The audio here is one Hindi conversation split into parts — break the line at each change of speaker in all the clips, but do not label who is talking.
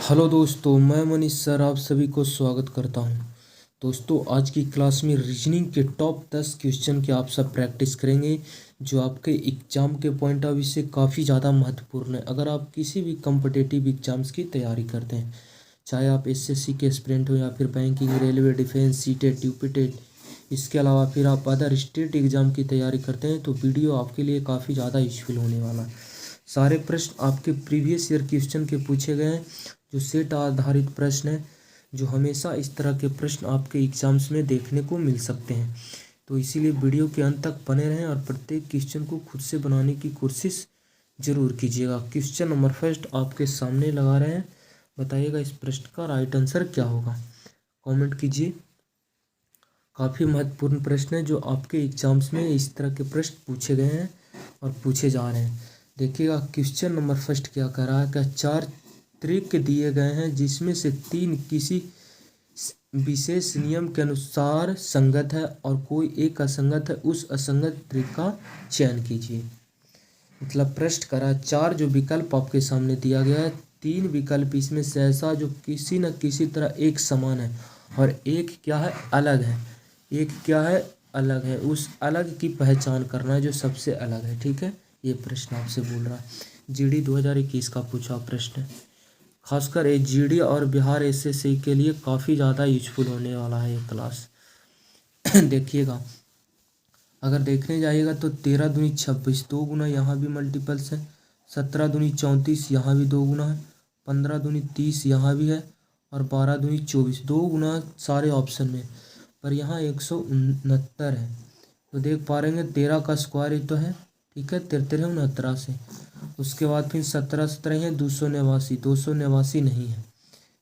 हेलो दोस्तों, मैं मनीष सर आप सभी को स्वागत करता हूं। दोस्तों, आज की क्लास में रीजनिंग के टॉप 10 क्वेश्चन की आप सब प्रैक्टिस करेंगे जो आपके एग्ज़ाम के पॉइंट ऑफ व्यू से काफ़ी ज़्यादा महत्वपूर्ण है। अगर आप किसी भी कम्पिटिटिव एग्जाम्स की तैयारी करते हैं, चाहे आप एसएससी के एस्पिरेंट हो या फिर banking, railway, defence, CTET, UPTET, इसके अलावा फिर आप अदर स्टेट एग्ज़ाम की तैयारी करते हैं, तो वीडियो आपके लिए काफ़ी ज़्यादा यूजफुल होने वाला है। सारे प्रश्न आपके प्रीवियस ईयर क्वेश्चन के पूछे गए हैं, जो सेट आधारित प्रश्न है, जो हमेशा इस तरह के प्रश्न आपके एग्जाम्स में देखने को मिल सकते हैं। तो इसीलिए वीडियो के अंत तक बने रहें और प्रत्येक क्वेश्चन को खुद से बनाने की कोशिश जरूर कीजिएगा। क्वेश्चन नंबर फर्स्ट आपके सामने लगा रहे हैं, बताइएगा इस प्रश्न का राइट आंसर क्या होगा। कमेंट कीजिए। काफ़ी महत्वपूर्ण प्रश्न है जो आपके एग्जाम्स में इस तरह के प्रश्न पूछे गए हैं और पूछे जा रहे हैं। देखिएगा क्वेश्चन नंबर फर्स्ट क्या कह रहा है, क्या चार त्रिक दिए गए हैं जिसमें से तीन किसी विशेष नियम के अनुसार संगत है और कोई एक असंगत है, उस असंगत त्रिक का चयन कीजिए। मतलब प्रश्न करा चार जो विकल्प आपके सामने दिया गया है, तीन विकल्प इसमें से ऐसा जो किसी न किसी तरह एक समान है और एक क्या है अलग है, एक क्या है अलग है, उस अलग की पहचान करना है जो सबसे अलग है। ठीक है, ये प्रश्न आपसे बोल रहा है। जीडी 2021 का पूछा प्रश्न है, खासकर ये जीडी और बिहार एसएससी के लिए काफ़ी ज़्यादा यूजफुल होने वाला है ये क्लास। देखिएगा, अगर देखने जाइएगा तो 13 दूनी 26, 2 गुना यहाँ भी मल्टीपल्स है, 17 दूनी 34 यहाँ भी 2 गुना है, 15 दूनी 30 यहाँ भी है और 12 दूनी 24, 2 गुना सारे ऑप्शन में, पर यहाँ 169 है। तो देख पा रहे हैं 13 का स्क्वायर ही तो है, ठीक है, 13 69 से। उसके बाद फिर 17 17 है 289, 289 नहीं है,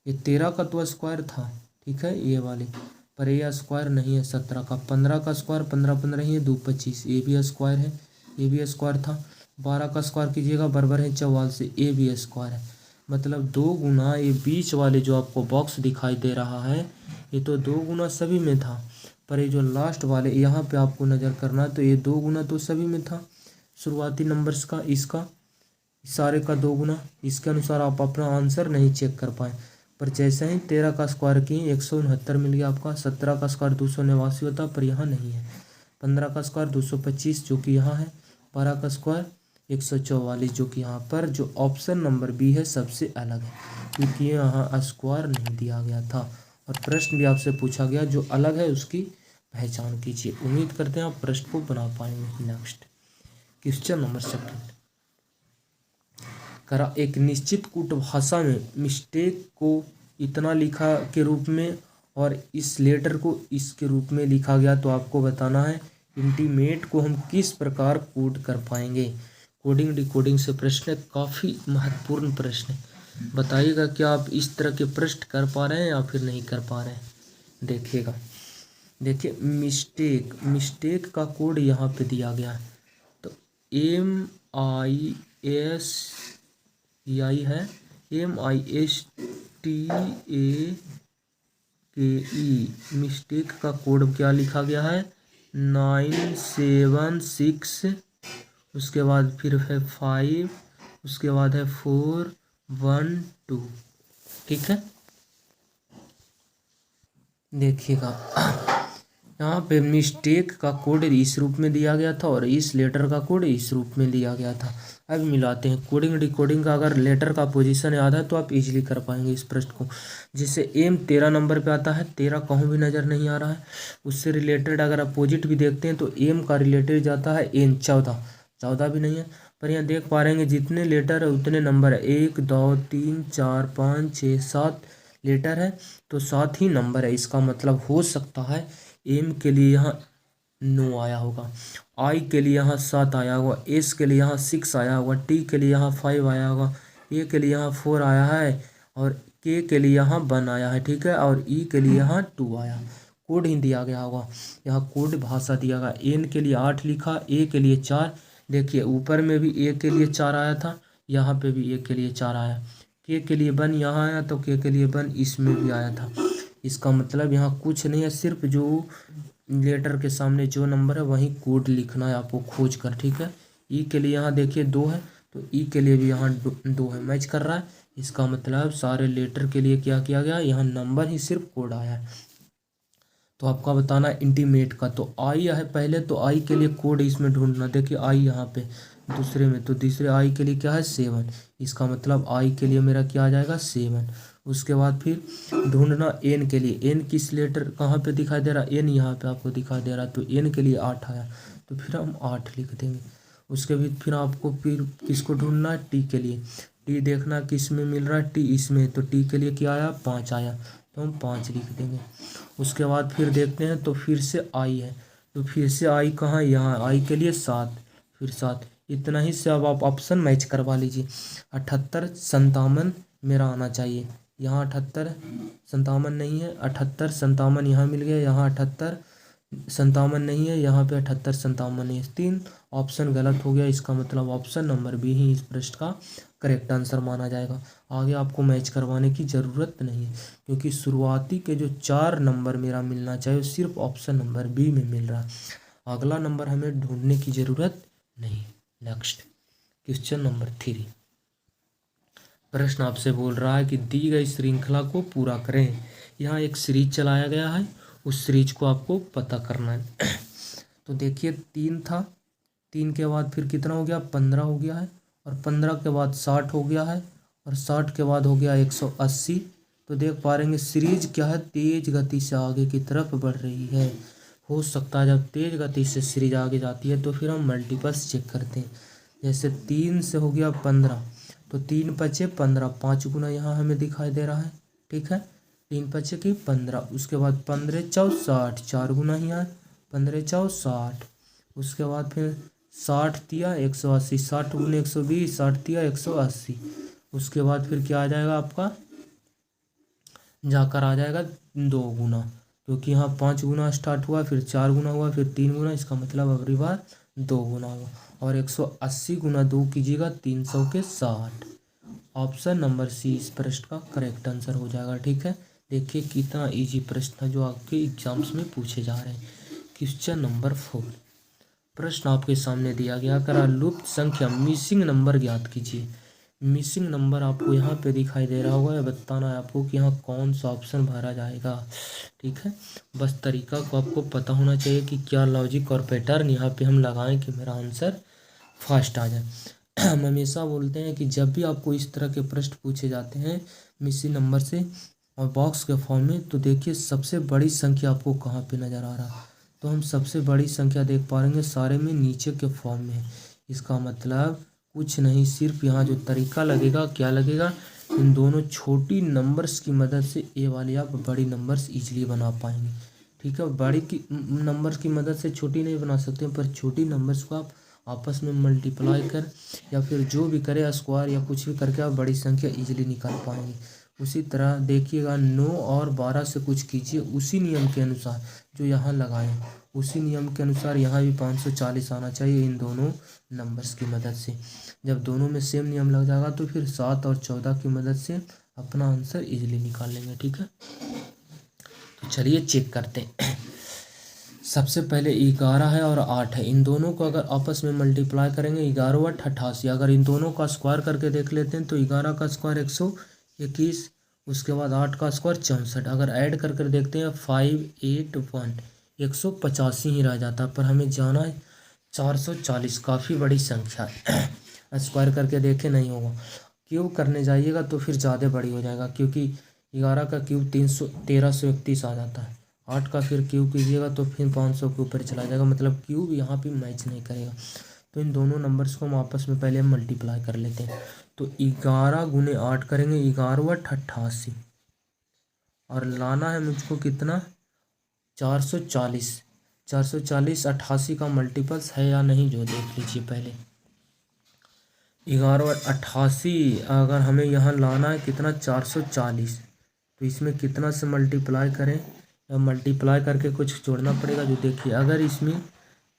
ये 13 का तो स्क्वायर था, ठीक है ये वाले, पर ये स्क्वायर नहीं है 17 का। 15 का स्क्वायर 15 15 ही है 2 25, ये भी स्क्वायर है, ये भी स्क्वायर था। 12 का स्क्वायर कीजिएगा बराबर है 44, ये भी स्क्वायर है। मतलब 2 गुना ये बीच वाले जो आपको बॉक्स दिखाई दे रहा है, ये तो 2 गुना सभी में था, पर ये जो लास्ट वाले यहाँ पे आपको नज़र करना है, तो ये 2 गुना तो सभी में था शुरुआती नंबर्स का, इसका सारे का 2 गुना। इसके अनुसार आप अपना आंसर नहीं चेक कर पाए, पर जैसे ही 13 का स्क्वायर किए 169 मिल गया आपका। 17 का स्क्वायर 289 होता, पर यहाँ नहीं है। 15 का स्क्वायर 225 जो कि यहाँ है। 12 का स्क्वायर 144 जो कि यहाँ पर, जो ऑप्शन नंबर बी है सबसे अलग है, क्योंकि यहाँ स्क्वायर नहीं दिया गया था। और प्रश्न भी आपसे पूछा गया जो अलग है उसकी पहचान कीजिए। उम्मीद करते हैं आप प्रश्न को बना पाएंगे। नेक्स्ट क्वेश्चन नंबर सेकंड करा, एक निश्चित कूट भाषा में मिस्टेक को इतना लिखा के रूप में और इस लेटर को इसके रूप में लिखा गया, तो आपको बताना है इंटीमेट को हम किस प्रकार कोड कर पाएंगे। कोडिंग डिकोडिंग से प्रश्न है, काफ़ी महत्वपूर्ण प्रश्न है। बताइएगा क्या आप इस तरह के प्रश्न कर पा रहे हैं या फिर नहीं कर पा रहे हैं। देखिएगा, देखिए मिस्टेक का कोड यहाँ पे दिया गया है, तो MISTEI है, MISTAKE। मिस्टेक का कोड क्या लिखा गया है 976, उसके बाद फिर है 5, उसके बाद है 412। ठीक है, देखिएगा यहाँ पे मिस्टेक का कोड इस रूप में दिया गया था और इस लेटर का कोड इस रूप में दिया गया था। अब मिलाते हैं। कोडिंग डिकोडिंग का अगर लेटर का पोजीशन याद है तो आप इजीली कर पाएंगे इस प्रश्न को। जैसे एम 13 नंबर पे आता है, 13 कहूँ भी नज़र नहीं आ रहा है। उससे रिलेटेड अगर अपोजिट भी देखते हैं तो एम का रिलेटेड जाता है एन 14 भी नहीं है। पर यहाँ देख पा रहे हैं जितने लेटर है उतने नंबर है, 1 2 3 4 5 6 7 लेटर है, तो 7 ही नंबर है। इसका मतलब हो सकता है एम के लिए यहाँ 9 आया होगा, आई के लिए यहाँ 7 आया होगा, एस के लिए यहाँ 6 आया होगा, टी के लिए यहाँ 5 आया होगा, ए के लिए यहाँ 4 आया है और के लिए यहाँ 1 आया है। ठीक है, और ई के लिए यहाँ 2 आया। कोड ही दिया गया होगा, यहाँ कोड भाषा दिया गया। एन के लिए 8 लिखा, ए के लिए 4। देखिए ऊपर में भी ए के लिए 4 आया था, यहाँ पे भी ए के लिए 4 आया। के लिए 1 यहाँ आया तो के लिए 1 इसमें भी आया था। इसका मतलब यहाँ कुछ नहीं है, सिर्फ जो लेटर के सामने जो नंबर है वहीं कोड लिखना है आपको खोज कर। ठीक है, ई के लिए यहाँ देखिए 2 है, तो ई के लिए भी यहाँ 2 है, मैच कर रहा है। इसका मतलब सारे लेटर के लिए क्या किया गया, यहाँ नंबर ही सिर्फ कोड आया है। तो आपका बताना इंटीमेट का, तो आई है पहले, तो आई के लिए कोड इसमें ढूंढना। देखिए आई यहाँ पे दूसरे में, तो दूसरे आई के लिए क्या है 7, इसका मतलब आई के लिए मेरा क्या आ जाएगा 7। उसके बाद फिर ढूंढना एन के लिए, एन किस लेटर कहाँ पे दिखाई दे रहा है, एन यहाँ पे आपको दिखाई दे रहा है, तो एन के लिए 8 आया, तो फिर हम 8 लिख देंगे। उसके बाद फिर आपको फिर किसको ढूंढना है, टी के लिए, टी देखना किस में मिल रहा है, टी इसमें, तो टी के लिए क्या आया 5 आया, तो हम 5 लिख देंगे। उसके बाद फिर देखते हैं, तो फिर से आई है, तो फिर से आई कहाँ, यहाँ आई के लिए 7, फिर 7, इतना ही से अब आप ऑप्शन मैच करवा लीजिए। 78 57 मेरा आना चाहिए, यहाँ 78 57 नहीं है, 78 57 यहाँ मिल गया, यहाँ 78 57 नहीं है, यहाँ पे 78 57 नहीं है, 3 ऑप्शन गलत हो गया। इसका मतलब ऑप्शन नंबर बी ही इस प्रश्न का करेक्ट आंसर माना जाएगा। आगे आपको मैच करवाने की ज़रूरत नहीं है, क्योंकि शुरुआती के जो 4 नंबर मेरा मिलना चाहिए सिर्फ ऑप्शन नंबर बी में मिल रहा है। अगला नंबर हमें ढूंढने की ज़रूरत नहीं। नेक्स्ट क्वेश्चन नंबर 3, प्रश्न आपसे बोल रहा है कि दी गई श्रृंखला को पूरा करें। यहाँ एक सीरीज चलाया गया है, उस सीरीज को आपको पता करना है। तो देखिए 3 था, 3 के बाद फिर कितना हो गया 15 हो गया है, और 15 के बाद 60 हो गया है, और 60 के बाद हो गया 180। तो देख पा रहेंगे सीरीज क्या है, तेज गति से आगे की तरफ बढ़ रही है। हो सकता है जब तेज गति से सीरीज आगे जाती है तो फिर हम मल्टीपल्स चेक करते हैं। जैसे 3 से हो गया 15, तो 3 पचे 15, 5 गुना यहाँ हमें दिखाई दे रहा है, ठीक है, 3 पचे की 15। उसके बाद 15 चौक 60, 4 गुना ही यहाँ 15 चौक 60। उसके बाद फिर 60 दिया 180, 60 गुने 120, 60 दिया 180। उसके बाद फिर क्या आ जाएगा आपका, जाकर आ जाएगा 2 गुना, क्योंकि यहाँ 5 गुना स्टार्ट हुआ, फिर 4 गुना हुआ, फिर 3 गुना, इसका मतलब अगली बार 2 गुना हुआ। और 180 गुना 2 कीजिएगा 300 के 60। ऑप्शन नंबर सी इस प्रश्न का करेक्ट आंसर हो जाएगा, ठीक है। देखिए कितना इजी प्रश्न है जो आपके एग्जाम्स में पूछे जा रहे हैं। क्वेश्चन नंबर 4, प्रश्न आपके सामने दिया गया, करा लुप्त संख्या मिसिंग नंबर ज्ञात कीजिए। मिसिंग नंबर आपको यहाँ पे दिखाई दे रहा होगा, या बताना है आपको कि यहाँ कौन सा ऑप्शन भरा जाएगा, ठीक है। बस तरीका को आपको पता होना चाहिए कि क्या लॉजिक और पैटर्न यहाँ पे हम लगाएं कि मेरा आंसर फास्ट आ जाए। हम हमेशा बोलते हैं कि जब भी आपको इस तरह के प्रश्न पूछे जाते हैं मिसिंग नंबर से और बॉक्स के फॉर्म में, तो देखिए सबसे बड़ी संख्या आपको कहाँ पे नज़र आ रहा है, तो हम सबसे बड़ी संख्या देख पाएंगे सारे में नीचे के फॉर्म में है। इसका मतलब कुछ नहीं, सिर्फ यहाँ जो तरीका लगेगा क्या लगेगा, इन दोनों छोटी नंबर्स की मदद से ए वाली आप बड़ी नंबर्स इजीली बना पाएंगे, ठीक है। बड़ी की नंबर्स की मदद से छोटी नहीं बना सकते, पर छोटी नंबर्स को आप आपस में मल्टीप्लाई कर या फिर जो भी करे स्क्वायर या कुछ भी करके आप बड़ी संख्या इजीली निकाल पाएंगे। उसी तरह देखिएगा 9 और 12 से कुछ कीजिए उसी नियम के अनुसार जो यहाँ लगाएं, उसी नियम के अनुसार यहाँ भी 540 आना चाहिए इन दोनों नंबर्स की मदद से। जब दोनों में सेम नियम लग जाएगा तो फिर 7 और 14 की मदद से अपना आंसर इजीली निकाल लेंगे, ठीक है। तो चलिए चेक करते हैं। सबसे पहले 11 है और 8 है, इन दोनों को अगर आपस में मल्टीप्लाई करेंगे 11 8 88, अगर इन दोनों का स्क्वायर करके देख लेते हैं तो 11 का स्क्वायर 121, उसके बाद 8 का स्क्वायर 64, अगर ऐड कर कर देखते हैं 581 185 ही रह जाता, पर हमें जाना है 440, काफ़ी बड़ी संख्या है। स्क्वायर करके देखे नहीं होगा, क्यूब करने जाइएगा तो फिर ज़्यादा बड़ी हो जाएगा, क्योंकि 11 का क्यूब 1331 आ जाता है, 8 का फिर क्यूब कीजिएगा तो फिर 500 के ऊपर चला जाएगा, मतलब क्यूब यहाँ पे मैच नहीं करेगा। तो इन दोनों नंबर्स को हम आपस में पहले मल्टीप्लाई कर लेते हैं। तो 11 गुने 8 करेंगे 11 8 88, और लाना है मुझको कितना 440, 440 88 का मल्टीपल्स है या नहीं जो देख लीजिए पहले। 11 और 88 अगर हमें यहाँ लाना है कितना 440, तो इसमें कितना से मल्टीप्लाई करें, या मल्टीप्लाई करके कुछ जोड़ना पड़ेगा। जो देखिए अगर इसमें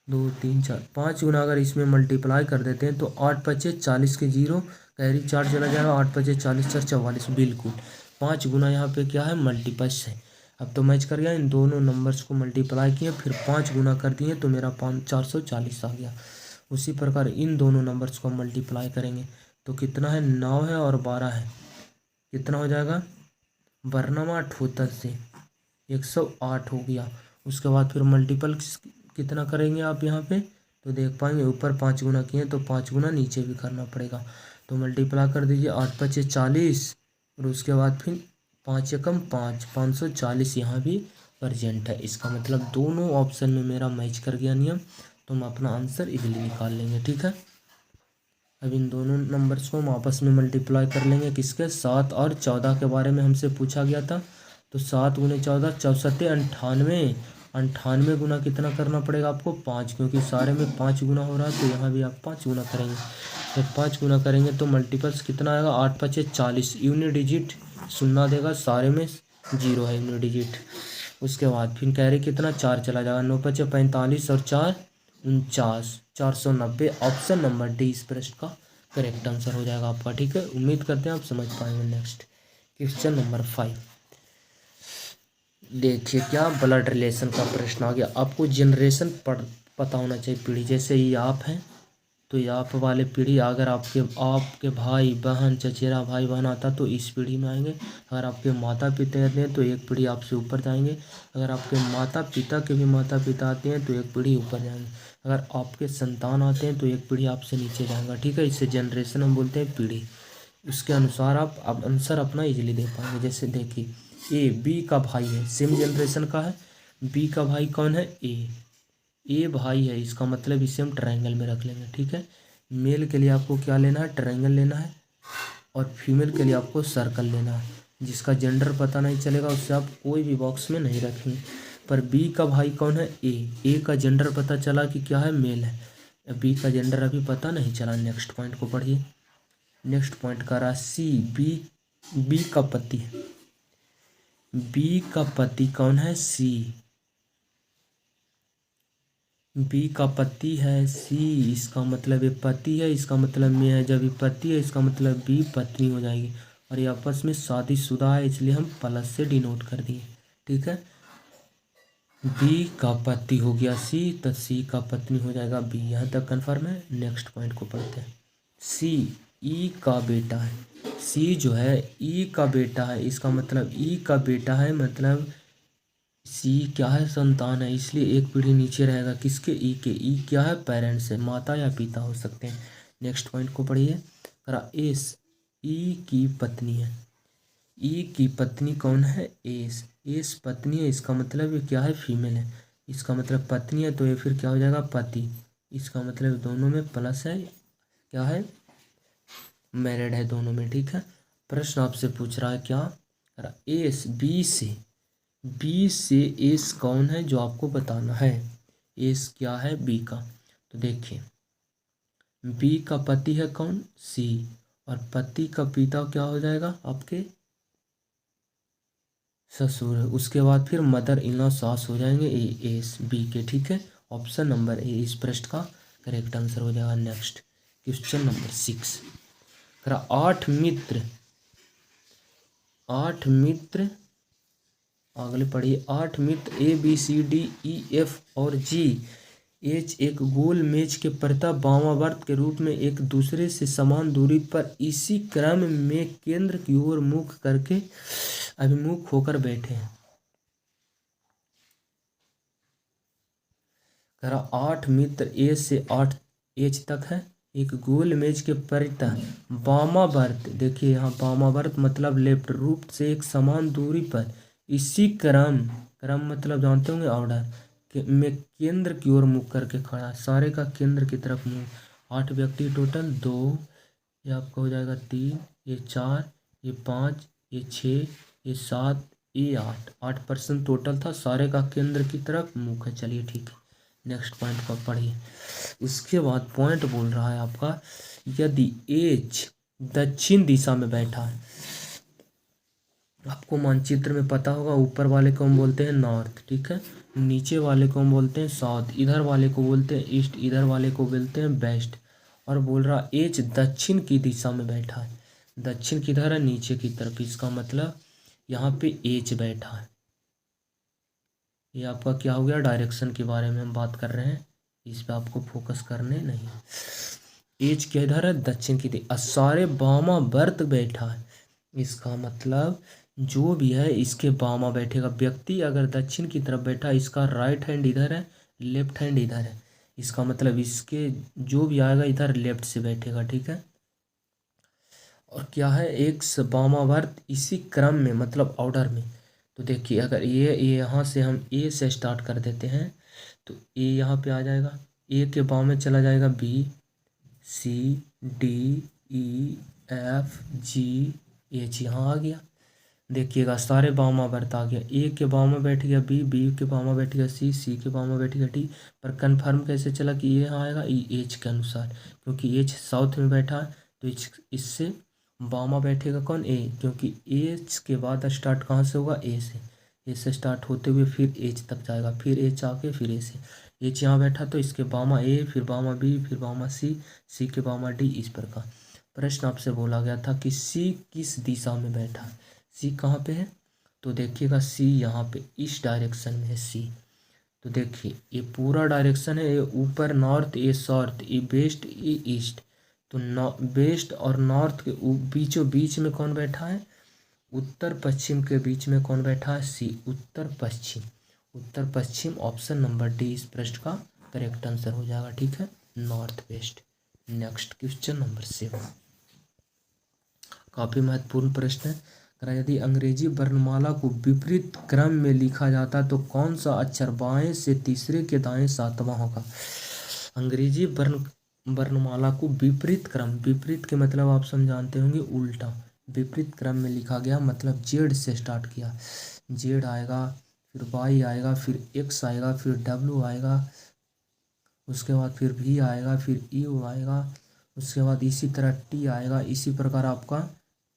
2 3 4 5 गुना अगर इसमें मल्टीप्लाई कर देते हैं तो 8 पचे 40 के 0 कैरी 4 चला जाएगा, 8 पचे 40 4 44, बिल्कुल 5 गुना यहाँ पे क्या है मल्टीपल्स है। अब तो मैच कर गया, इन दोनों नंबर्स को मल्टीप्लाई किए फिर 5 गुना कर दिए तो मेरा 440 आ गया। उसी प्रकार इन दोनों नंबर्स को मल्टीप्लाई करेंगे तो कितना है 9 है और 12 है, कितना हो जाएगा, बरनवा 78 से 108 हो गया। उसके बाद फिर मल्टीपल कितना करेंगे आप यहाँ पे, तो देख पाएंगे ऊपर 5 गुना किए तो 5 गुना नीचे भी करना पड़ेगा। तो मल्टीप्लाई कर दीजिए, 8×5 = 40 और उसके बाद फिर 5 एकम 5, 540 यहाँ भी प्रजेंट है। इसका मतलब दोनों ऑप्शन में मेरा मैच कर गया नियम, तो हम अपना आंसर इजीली निकाल लेंगे। ठीक है, अब इन दोनों नंबर्स को हम आपस में मल्टीप्लाई कर लेंगे। किसके, 7 और 14 के बारे में हमसे पूछा गया था। तो 7 × 14 64, 98, 98 गुना कितना करना पड़ेगा आपको, 5, क्योंकि सारे में 5 गुना हो रहा है तो यहाँ भी आप 5 गुना करेंगे। जब 5 गुना करेंगे तो मल्टीपल्स कितना आएगा, 8×5 = 40, यूनिट डिजिट शून्य देगा, सारे में 0 है यूनिट डिजिट। उसके बाद फिर कैरी कितना, 4 चला जाएगा, 9×5 = 45 और 4 = 49, 490। ऑप्शन नंबर डी इस प्रश्न का करेक्ट आंसर हो जाएगा आपका। ठीक है, उम्मीद करते हैं आप समझ पाएंगे। नेक्स्ट क्वेश्चन नंबर 5 देखिए, क्या ब्लड रिलेशन का प्रश्न आ गया। आपको जनरेशन पता होना चाहिए पीढ़ी, जैसे ये आप हैं तो ये आप वाले पीढ़ी, अगर आपके भाई बहन चचेरा भाई बहन आता तो इस पीढ़ी में आएंगे। अगर आपके माता पिता आते हैं तो एक पीढ़ी आपसे ऊपर जाएंगे। अगर आपके माता पिता के भी माता पिता आते हैं तो एक पीढ़ी ऊपर जाएंगे। अगर आपके संतान आते हैं तो एक पीढ़ी आपसे नीचे जाएगा। ठीक है, इससे जनरेशन हम बोलते हैं पीढ़ी। उसके अनुसार आप अब आंसर अपना इजीली दे पाएंगे। जैसे देखिए, ए बी का भाई है, सेम जनरेशन का है। बी का भाई कौन है, ए भाई है, इसका मतलब इसे हम ट्रायंगल में रख लेंगे। ठीक है, मेल के लिए आपको क्या लेना है, ट्रायंगल लेना है, और फीमेल के लिए आपको सर्कल लेना है। जिसका जेंडर पता नहीं चलेगा उससे आप कोई भी बॉक्स में नहीं रखेंगे। पर बी का भाई कौन है, ए का जेंडर पता चला कि क्या है, मेल है। बी का जेंडर अभी पता नहीं चला। नेक्स्ट पॉइंट को पढ़िए। नेक्स्ट पॉइंट का रहा सी, बी का पति है। बी का पति कौन है, सी। बी का पति है सी, इसका मतलब ये पति है, इसका मतलब मैं है। जब ये पति है इसका मतलब बी पत्नी हो जाएगी, और ये आपस में शादीशुदा है, इसलिए हम प्लस से डिनोट कर दिए। ठीक है, बी का पति हो गया सी, तो सी का पत्नी हो जाएगा बी। यहाँ तक कन्फर्म है। नेक्स्ट पॉइंट को पढ़ते हैं। सी ई का बेटा है। सी जो है ई का बेटा है, इसका मतलब ई का बेटा है, मतलब सी क्या है, संतान है, इसलिए एक पीढ़ी नीचे रहेगा। किसके, ई के। ई क्या है, पेरेंट्स है, माता या पिता हो सकते हैं। नेक्स्ट पॉइंट को पढ़िए। करा एस, ई की पत्नी है। ई की पत्नी कौन है, एस पत्नी है, इसका मतलब ये क्या है, फीमेल है। इसका मतलब पत्नी है तो ये फिर क्या हो जाएगा, पति। इसका मतलब दोनों में प्लस है, क्या है, मैरिड है दोनों में। ठीक है, प्रश्न आपसे पूछ रहा है क्या, एस बी से एस कौन है जो आपको बताना है। एस क्या है, बी का। तो देखिए, बी का पति है कौन, सी, और पति का पिता क्या हो जाएगा, आपके ससुर। उसके बाद फिर मदर इन लॉ सास हो जाएंगे, एस बी के। ठीक है, ऑप्शन नंबर ए इस प्रश्न का करेक्ट आंसर हो जाएगा। नेक्स्ट क्वेश्चन नंबर 6, 8 मित्र अगले पढ़िए। 8 मित्र A B C D E F और जी एच एक गोल मेज के प्रतः वामावर्त के रूप में एक दूसरे से समान दूरी पर इसी क्रम में केंद्र की ओर मुख करके अभिमुख होकर बैठे हैं। 8 मित्र ए से 8 एच तक है, एक गोल मेज के परितः वामावर्त, देखिए यहाँ वामावर्त मतलब लेफ्ट, रूप से एक समान दूरी पर इसी क्रम मतलब जानते होंगे ऑर्डर में केंद्र की ओर मुख करके खड़ा, सारे का केंद्र की तरफ मुंह। 8 व्यक्ति टोटल, 2 ये आपका हो जाएगा, 3 ये 4 ये 5 ये 6 ये 7 ये 8 टोटल था, सारे का केंद्र की तरफ मुख है। चलिए ठीक है, नेक्स्ट पॉइंट को पढ़िए। उसके बाद पॉइंट बोल रहा है आपका, यदि एच दक्षिण दिशा में बैठा है, आपको मानचित्र में पता होगा, ऊपर वाले को हम बोलते हैं नॉर्थ, ठीक है, नीचे वाले को हम बोलते हैं साउथ, इधर वाले को बोलते हैं ईस्ट, इधर वाले को बोलते हैं वेस्ट। और बोल रहा एच दक्षिण की दिशा में बैठा है। दक्षिण किधर है, नीचे की तरफ, इसका मतलब यहाँ पे एच बैठा है। ये आपका क्या हो गया, डायरेक्शन के बारे में हम बात कर रहे हैं, इस पे आपको फोकस करने नहीं। एच किधर है, दक्षिण की दिशा, सारे वामावर्त बैठा है। इसका मतलब जो भी है इसके बामा बैठेगा। व्यक्ति अगर दक्षिण की तरफ बैठा, इसका राइट हैंड इधर है, लेफ्ट हैंड इधर है, इसका मतलब इसके जो भी आएगा इधर लेफ्ट से बैठेगा, ठीक है। और क्या है, एक वामावर्त इसी क्रम में मतलब ऑर्डर में। तो देखिए अगर ये यहाँ से हम ए से स्टार्ट कर देते हैं तो ए यहाँ पे आ जाएगा, ए के बाम में चला जाएगा B, C, D, E, F, जी, एच, यहाँ आ गया। देखिएगा सारे वामावर्त आ गया। ए के बाम में बैठ गया बी, बी के बाम में बैठ गया सी, सी के बाम में बैठ गया डी। पर कन्फर्म कैसे चला कि ये यहाँ आएगा, ई एच के अनुसार, क्योंकि एच साउथ में बैठा है तो इससे बामा बैठेगा कौन, ए, क्योंकि एच के बाद स्टार्ट कहाँ से होगा, ए से स्टार्ट होते हुए फिर एच तक जाएगा, फिर एच आके फिर ए से। एच यहाँ बैठा तो इसके बामा ए, फिर बामा बी, फिर बामा सी, सी के बामा डी, इस प्रकार। प्रश्न आपसे बोला गया था कि सी किस दिशा में बैठा है, सी कहाँ पे है, तो देखिएगा सी यहाँ पे इस डायरेक्शन में है सी। तो देखिए ये पूरा डायरेक्शन है, ये ऊपर नॉर्थ, ये साउथ, ये वेस्ट, ये ईस्ट। तो वेस्ट और नॉर्थ के बीचों बीच में कौन बैठा है, उत्तर पश्चिम के बीच में कौन बैठा है, सी, उत्तर पश्चिम। उत्तर पश्चिम ऑप्शन नंबर डी इस प्रश्न का करेक्ट आंसर हो जाएगा, ठीक है, north west. Next question number 7, काफ़ी महत्वपूर्ण प्रश्न है। यदि अंग्रेजी वर्णमाला को विपरीत क्रम में लिखा जाता तो कौन सा अक्षर बाएं से तीसरे के दाएं सातवां होगा। अंग्रेजी वर्णमाला को विपरीत क्रम, विपरीत के मतलब आप समझाते होंगे उल्टा, विपरीत क्रम में लिखा गया मतलब जेड से स्टार्ट किया, जेड आएगा, फिर वाई आएगा, फिर एक्स आएगा, फिर डब्ल्यू आएगा, उसके बाद फिर वी आएगा, फिर यू आएगा, उसके बाद इसी तरह टी आएगा, इसी प्रकार आपका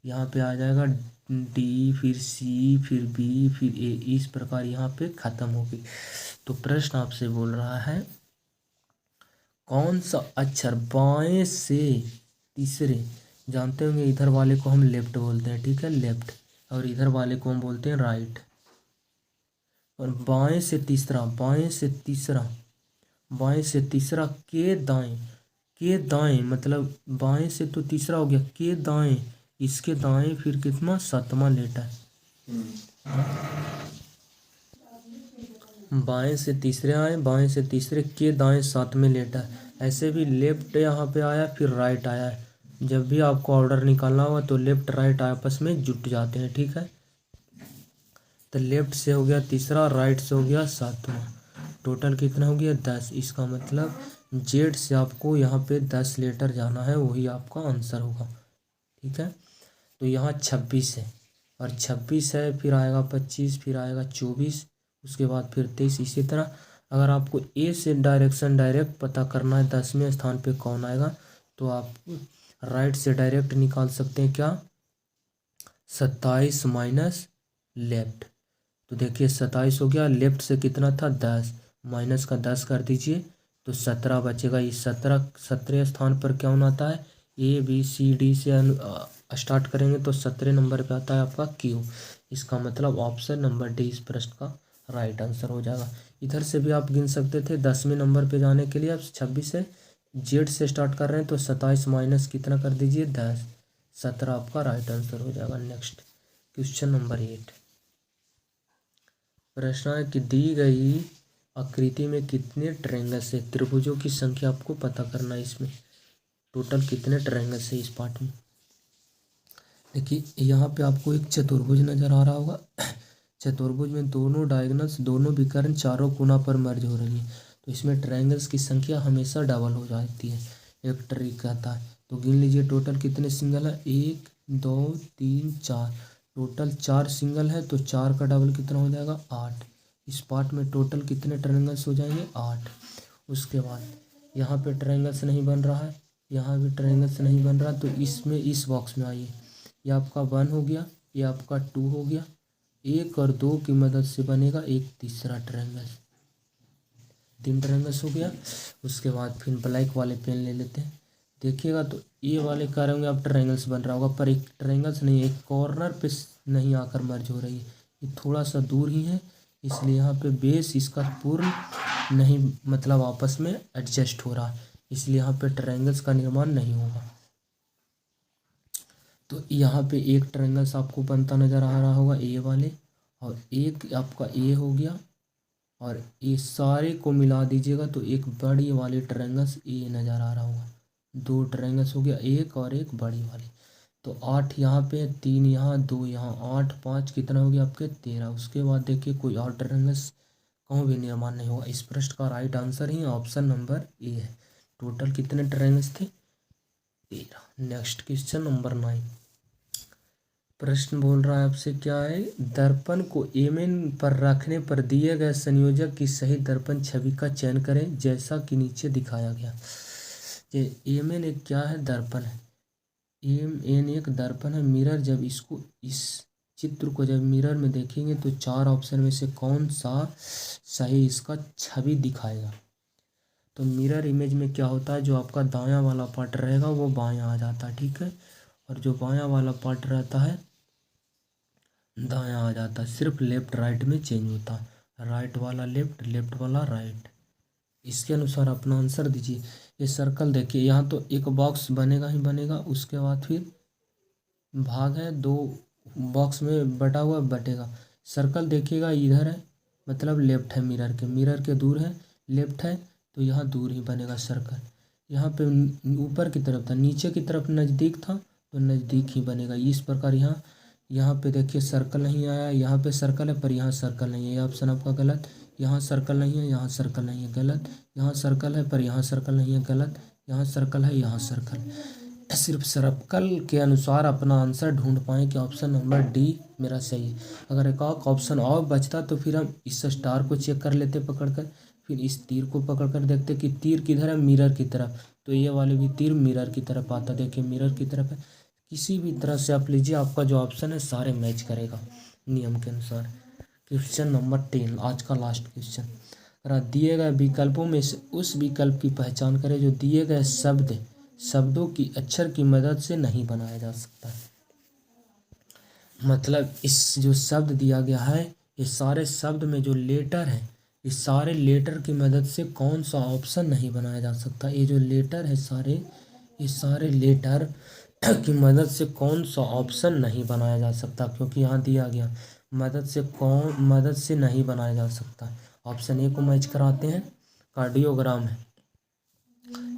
यहाँ पे आ जाएगा डी, फिर सी, फिर बी, फिर ए, इस प्रकार यहाँ पे ख़त्म हो गई। तो प्रश्न आपसे बोल रहा है कौन सा अक्षर बाएं से तीसरे, जानते होंगे इधर वाले को हम लेफ्ट बोलते हैं, ठीक है, लेफ्ट, और इधर वाले को हम बोलते हैं राइट। और बाएं से तीसरा, बाएं से तीसरा, बाएं से तीसरा के दाएं, के दाएं मतलब बाएं से तो तीसरा हो गया, के दाएं, इसके दाएं फिर कितना, सातवां लेटर, बाएं से तीसरे आए, बाएं से तीसरे के दाएं सातवें लेटर। ऐसे भी लेफ्ट यहाँ पे आया फिर राइट आया है, जब भी आपको ऑर्डर निकालना होगा तो लेफ्ट राइट आपस में जुट जाते हैं, ठीक है। तो लेफ्ट से हो गया तीसरा, राइट से हो गया सातवां, टोटल कितना हो गया 10। इसका मतलब जेड से आपको यहाँ पे 10 लेटर जाना है, वही आपका आंसर होगा, ठीक है। तो यहाँ 26 है, और 26 है, फिर आएगा 25, फिर आएगा 24, उसके बाद फिर 23, इसी तरह। अगर आपको ए से डायरेक्शन डायरेक्ट पता करना है 10वें स्थान पे कौन आएगा, तो आप राइट से डायरेक्ट निकाल सकते हैं क्या, 27 माइनस लेफ्ट। तो देखिए 27 हो गया, लेफ्ट से कितना था 10, माइनस का 10 कर दीजिए तो 17 बचेगा। इस 17वें स्थान पर कौन आता है, ए बी सी डी से स्टार्ट करेंगे तो 17 नंबर पे आता है आपका क्यू। इसका मतलब ऑप्शन नंबर डी इस प्रश्न का राइट आंसर हो जाएगा। इधर से भी आप गिन सकते थे, 10वें नंबर पे जाने के लिए आप 26 से जेड से स्टार्ट कर रहे हैं तो 27 माइनस कितना कर दीजिए 10, 17 आपका राइट आंसर हो जाएगा। नेक्स्ट क्वेश्चन नंबर 8, प्रश्न है कि दी गई आकृति में कितने ट्रायंगल्स है, त्रिभुजों की संख्या आपको पता करना है। इसमें टोटल कितने ट्रायंगल्स है इस पार्ट में। देखिए यहाँ पे आपको एक चतुर्भुज नजर आ रहा होगा, चतुर्भुज में दोनों डायगोनल्स, दोनों विकर्ण चारों कोना पर मर्ज हो रही है, तो इसमें ट्रायंगल्स की संख्या हमेशा डबल हो जाती है, एक ट्रिक आता है। तो गिन लीजिए टोटल कितने सिंगल है, 1 2 3 4, टोटल 4 सिंगल है, तो 4 का डबल कितना हो जाएगा 8। इस पार्ट में टोटल कितने ट्रायंगल्स हो जाएंगे 8। उसके बाद यहाँ पे ट्रायंगल्स नहीं बन रहा है, यहाँ भी ट्रायंगल्स नहीं बन रहा, तो इसमें इस बॉक्स में आइए, ये आपका 1 हो गया, ये आपका 2 हो गया, 1 और 2 की मदद से बनेगा एक तीसरा ट्रायंगल, 3 ट्रायंगल्स हो गया। उसके बाद फिर ब्लैक वाले पेन ले लेते हैं, देखिएगा तो ये वाले कह रहे होंगे अब ट्रायंगल्स बन रहा होगा, पर एक ट्रायंगल्स नहीं है, एक कॉर्नर पे नहीं आकर मर्ज हो रही है, ये थोड़ा सा दूर ही है, इसलिए यहाँ पे बेस इसका पूर्ण नहीं मतलब आपस में एडजस्ट हो रहा है, इसलिए यहाँ पे ट्रायंगल्स का निर्माण नहीं होगा। तो यहाँ पे एक ट्रायंगल्स आपको बनता नज़र आ रहा होगा ए वाले, और एक आपका ए हो गया, और ये सारे को मिला दीजिएगा तो एक बड़ी वाली ट्रायंगल्स ए नज़र आ रहा होगा। दो ट्रायंगल्स हो गया, एक और एक बड़ी वाली। तो 8 यहाँ पे, 3 यहाँ, 2 यहाँ, 8 5 कितना हो गया आपके 13। उसके बाद देखिए कोई और ट्रायंगल्स कहूँ भी निर्माण नहीं होगा। इस प्रश्न का right answer he option number A है। टोटल कितने ट्रायंगल्स थे 13। Next question number 9। प्रश्न बोल रहा है आपसे क्या है, दर्पण को एमएन पर रखने पर दिए गए संयोजक की सही दर्पण छवि का चयन करें जैसा कि नीचे दिखाया गया। ये एमएन एक क्या है, दर्पण है। एमएन एक दर्पण है, मिरर। जब इसको इस चित्र को जब मिरर में देखेंगे तो 4 ऑप्शन में से कौन सा सही इसका छवि दिखाएगा। तो मिरर इमेज में क्या होता है, जो आपका दायां वाला पार्ट रहेगा वो बायां आ जाता है, ठीक है, और जो बायां वाला पार्ट रहता है दायां आ जाता है। सिर्फ लेफ्ट राइट में चेंज होता है, राइट वाला लेफ्ट, लेफ्ट वाला राइट। इसके अनुसार अपना आंसर दीजिए। ये सर्कल देखिए, यहाँ तो एक बॉक्स बनेगा ही बनेगा, उसके बाद फिर भाग है, 2 बॉक्स में बटा हुआ बटेगा। सर्कल देखिएगा इधर है, मतलब लेफ्ट है, मिरर के दूर है, लेफ्ट है, तो यहाँ दूर ही बनेगा सर्कल। यहाँ पे ऊपर की तरफ था, नीचे की तरफ नज़दीक था तो नज़दीक ही बनेगा। इस प्रकार यहाँ पे देखिए सर्कल नहीं आया, यहाँ पे सर्कल है पर यहाँ सर्कल नहीं है, ये ऑप्शन आपका गलत। यहाँ सर्कल नहीं है, यहाँ सर्कल नहीं है, गलत। यहाँ सर्कल है पर यहाँ सर्कल नहीं है, गलत। यहाँ सर्कल है, यहाँ सर्कल। सिर्फ सर्कल के अनुसार अपना आंसर ढूंढ पाएँ कि ऑप्शन नंबर डी मेरा सही है। अगर एक ऑप्शन और बचता तो फिर हम इस स्टार को चेक कर लेते पकड़कर, फिर इस तीर को पकड़कर देखते कि तीर किधर है, मिरर की तरफ, तो ये वाले भी तीर मिरर की तरफ आता। देखिए मिरर की तरफ है। किसी भी तरह से आप लीजिए, आपका जो ऑप्शन है सारे मैच करेगा नियम के अनुसार। क्वेश्चन नंबर 10, आज का लास्ट क्वेश्चन। अगर दिए गए विकल्पों में से उस विकल्प की पहचान करें जो दिए गए शब्दों की अक्षर की मदद से नहीं बनाया जा सकता। मतलब इस जो शब्द दिया गया है, ये सारे शब्द में जो लेटर है, इस सारे लेटर की मदद से कौन सा ऑप्शन नहीं बनाया जा सकता। ये जो लेटर है ये सारे लेटर की मदद से कौन सा ऑप्शन नहीं बनाया जा सकता, क्योंकि यहाँ दिया गया मदद से नहीं बनाया जा सकता। ऑप्शन ए को मैच कराते हैं, कार्डियोग्राम है,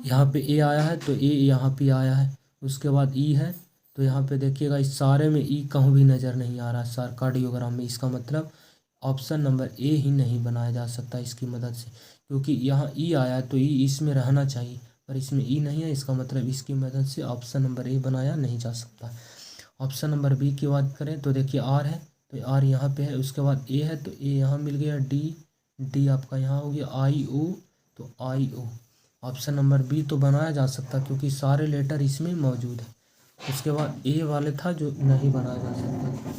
यहाँ पे ए आया है तो ए यहाँ पे आया है, उसके बाद ई है, तो यहाँ पे देखिएगा इस सारे में ई कहूँ भी नज़र नहीं आ रहा कार्डियोग्राम में। इसका मतलब ऑप्शन नंबर ए ही नहीं बनाया जा सकता इसकी मदद से, क्योंकि यहाँ ई आया तो ई इसमें रहना चाहिए, पर इसमें ई नहीं है। इसका मतलब इसकी मदद से ऑप्शन नंबर ए बनाया नहीं जा सकता। ऑप्शन नंबर बी की बात करें तो देखिए आर है, तो आर यहाँ पे है, उसके बाद ए है तो ए यहाँ मिल गया, डी आपका यहाँ हो गया, आई ओ तो आई ओ। ऑप्शन नंबर बी तो बनाया जा सकता क्योंकि सारे लेटर इसमें मौजूद है। उसके बाद ए वाले था जो नहीं बनाया जा सकता,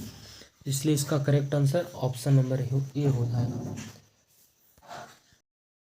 इसलिए इसका correct answer option number A हो जाएगा।